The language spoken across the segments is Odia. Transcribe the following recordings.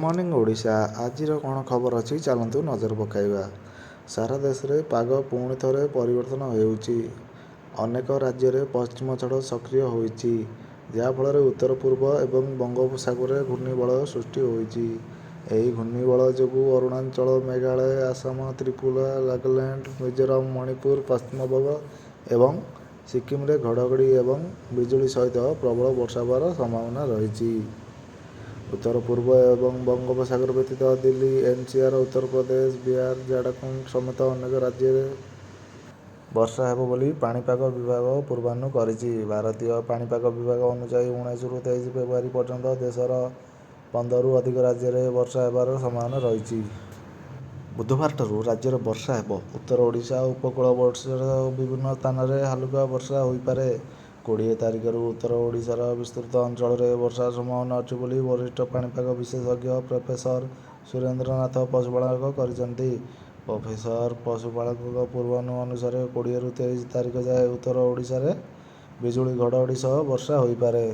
ମର୍ଣ୍ଣିଂ ଓଡ଼ିଶା। ଆଜିର କ'ଣ ଖବର ଅଛି ଚାଲନ୍ତୁ ନଜର ପକାଇବା। ସାରା ଦେଶରେ ପାଗ ପୁଣି ଥରେ ପରିବର୍ତ୍ତନ ହେଉଛି। ଅନେକ ରାଜ୍ୟରେ ପଶ୍ଚିମ ଝଡ଼ ସକ୍ରିୟ ହୋଇଛି, ଯାହାଫଳରେ ଉତ୍ତର ପୂର୍ବ ଏବଂ ବଙ୍ଗୋପସାଗରରେ ଘୂର୍ଣ୍ଣିବଳୟ ସୃଷ୍ଟି ହୋଇଛି। ଏହି ଘୂର୍ଣ୍ଣିବଳୟ ଯୋଗୁଁ ଅରୁଣାଚଳ, ମେଘାଳୟ, ଆସାମ, ତ୍ରିପୁରା, ନାଗାଲାଣ୍ଡ, ମିଜୋରାମ, ମଣିପୁର, ପଶ୍ଚିମବଙ୍ଗ ଏବଂ ସିକିମରେ ଘଡ଼ଘଡ଼ି ଏବଂ ବିଜୁଳି ସହିତ ପ୍ରବଳ ବର୍ଷା ହେବାର ସମ୍ଭାବନା ରହିଛି। ଉତ୍ତର ପୂର୍ବ ଏବଂ ବଙ୍ଗୋପସାଗର ବ୍ୟତୀତ ଦିଲ୍ଲୀ, ଏନସିଆର, ଉତ୍ତରପ୍ରଦେଶ, ବିହାର, ଝାଡ଼ଖଣ୍ଡ ସମେତ ଅନେକ ରାଜ୍ୟରେ ବର୍ଷା ହେବ ବୋଲି ପାଣିପାଗ ବିଭାଗ ପୂର୍ବାନୁମାନ କରିଛି। ଭାରତୀୟ ପାଣିପାଗ ବିଭାଗ ଅନୁଯାୟୀ 19ରୁ 23 ଫେବୃଆରୀ ପର୍ଯ୍ୟନ୍ତ ଦେଶର 15ରୁ ଅଧିକ ରାଜ୍ୟରେ ବର୍ଷା ହେବାର ସମ୍ଭାବନା ରହିଛି। ବୁଧବାରଠାରୁ ରାଜ୍ୟରେ ବର୍ଷା ହେବ। ଉତ୍ତର ଓଡ଼ିଶା ଉପକୂଳବର୍ତ୍ତୀର ବିଭିନ୍ନ ସ୍ଥାନରେ ହାଲୁକା ବର୍ଷା ହୋଇପାରେ। 20 ତାରିଖରୁ ଉତ୍ତର ଓଡ଼ିଶାର ବିସ୍ତୃତ ଅଞ୍ଚଳରେ ବର୍ଷାର ସମ୍ଭାବନା ଅଛି ବୋଲି ବରିଷ୍ଠ ପାଣିପାଗ ବିଶେଷଜ୍ଞ ପ୍ରଫେସର ସୁରେନ୍ଦ୍ରନାଥ ପଶୁପାଳକ କହିଛନ୍ତି। ପ୍ରଫେସର ପଶୁପାଳକଙ୍କ ପୂର୍ବାନୁମାନ ଅନୁସାରେ 20ରୁ 23 ତାରିଖ ଯାଏଁ ଉତ୍ତର ଓଡ଼ିଶାରେ ବିଜୁଳି ଘଡ଼ଘଡ଼ି ସହ ବର୍ଷା ହୋଇପାରେ।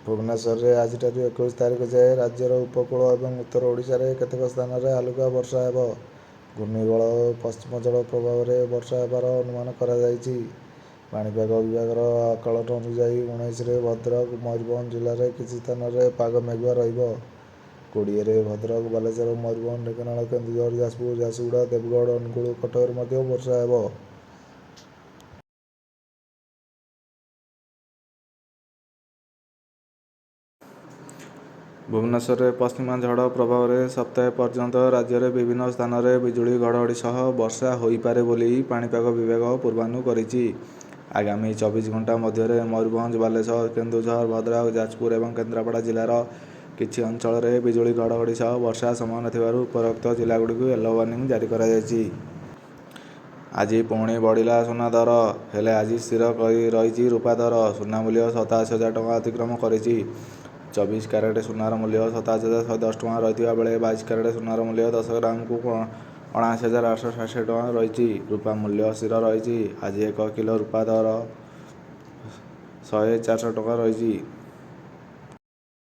ଭୁବନେଶ୍ୱରରେ ଆଜିଠାରୁ 21 ତାରିଖ ଯାଏଁ ରାଜ୍ୟର ଉପକୂଳ ଏବଂ ଉତ୍ତର ଓଡ଼ିଶାରେ କେତେକ ସ୍ଥାନରେ ହାଲୁକା ବର୍ଷା ହେବ। ଘୂର୍ଣ୍ଣିବଳୟ ଓ ପଶ୍ଚିମ ଝଡ଼ ପ୍ରଭାବରେ ବର୍ଷା ହେବାର ଅନୁମାନ କରାଯାଇଛି। ପାଣିପାଗ ବିଭାଗର ଆକଳନ ଅନୁଯାୟୀ 19ରେ ଭଦ୍ରକ, ମୟୂରଭଞ୍ଜ ଜିଲ୍ଲାରେ କିଛି ସ୍ଥାନରେ ପାଗ ମେଘୁଆ ରହିବ। 20ରେ ଭଦ୍ରକ, ବାଲେଶ୍ୱର, ମୟୂରଭଞ୍ଜ, ଢେଙ୍କାନାଳ, କେନ୍ଦୁଝର, ଯାଜପୁର, ଝାରସୁଗୁଡ଼ା, ଦେବଗଡ଼, ଅନୁଗୁଳ, କଟକରେ ମଧ୍ୟ ବର୍ଷା ହେବ। ଭୁବନେଶ୍ୱରରେ ପଶ୍ଚିମ ଝଡ଼ ପ୍ରଭାବରେ ସପ୍ତାହେ ପର୍ଯ୍ୟନ୍ତ ରାଜ୍ୟର ବିଭିନ୍ନ ସ୍ଥାନରେ ବିଜୁଳି ଘଡ଼ଘଡ଼ି ସହ ବର୍ଷା ହୋଇପାରେ ବୋଲି ପାଣିପାଗ ବିଭାଗ ପୂର୍ବାନୁମାନ କରିଛି। ଆଗାମୀ 24 ଘଣ୍ଟା ମଧ୍ୟରେ ମୟୂରଭଞ୍ଜ, ବାଲେଶ୍ୱର, କେନ୍ଦୁଝର, ଭଦ୍ରକ, ଯାଜପୁର ଏବଂ କେନ୍ଦ୍ରାପଡ଼ା ଜିଲ୍ଲାର କିଛି ଅଞ୍ଚଳରେ ବିଜୁଳି ଘଡ଼ଘଡ଼ି ସହ ବର୍ଷା ସମ୍ଭାବନା ଥିବାରୁ ଉପରୋକ୍ତ ଜିଲ୍ଲାଗୁଡ଼ିକୁ ୟେଲୋ ୱାର୍ଣ୍ଣିଂ ଜାରି କରାଯାଇଛି। ଆଜି ପୁଣି ବଢ଼ିଲା ସୁନା ଦର। ହେଲେ ଆଜି ସ୍ଥିର ରହିଛି ରୂପା ଦର। ସୁନା ମୂଲ୍ୟ 87,000 ଟଙ୍କା ଅତିକ୍ରମ କରିଛି। 24 କ୍ୟାରେଟ୍ ସୁନାର ମୂଲ୍ୟ 27,110 ଟଙ୍କା ରହିଥିବା ବେଳେ 22 କ୍ୟାରେଟ୍ ସୁନାର ମୂଲ୍ୟ 10 ଗ୍ରାମକୁ 79,860 ଟଙ୍କା ରହିଛି। ରୂପା ମୂଲ୍ୟ ସ୍ଥିର ରହିଛି। ଆଜି 1 କିଲୋ ରୂପା ଦର 100,400 ଟଙ୍କା ରହିଛି।